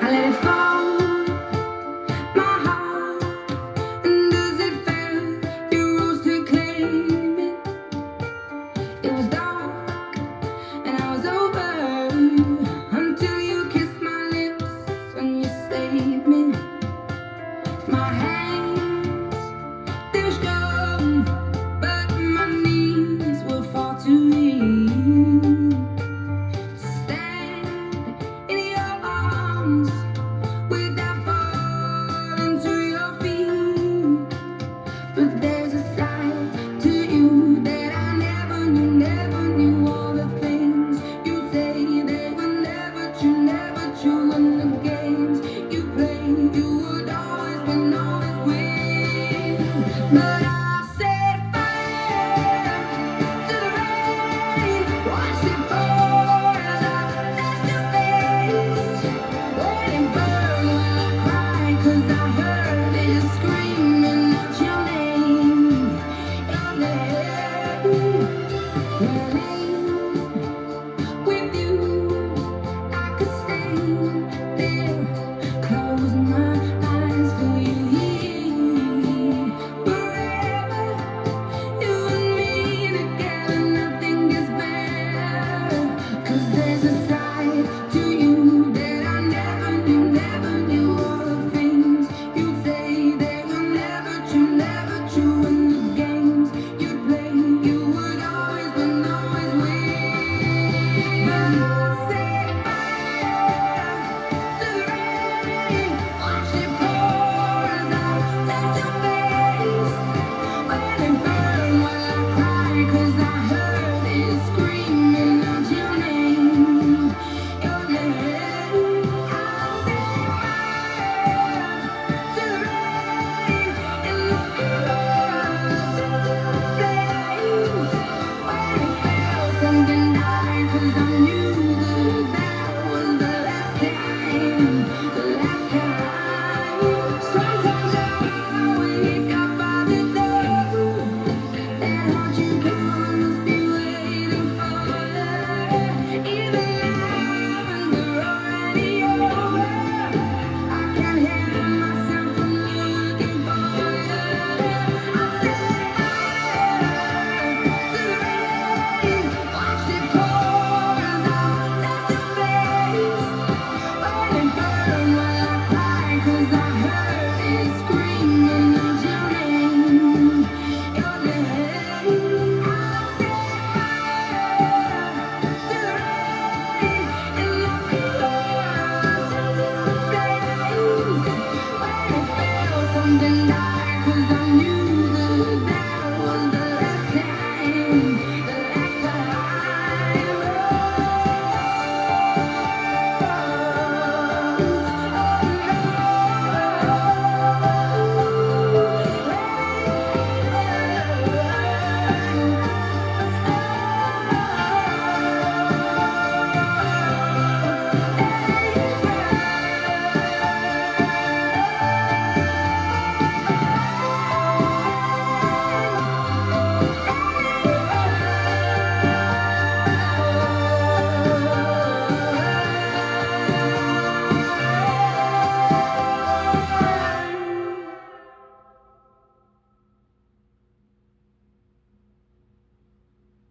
I let it fall, my heart, and as it fell, you rose to claim it. It was dark, and I was over until you kissed my lips and you saved me. My hands, they were strong, but my knees were far too weak to stand in your arms without falling to your feet. But there's a side to you that I never knew, never knew. All the things you say, they were never true, never true. And the games you play, you would always win, always win. But I set fire to the rain, watched it pour as I left your face. When it burned, well, I cried 'cause I heard it screaming out your name, your name. When it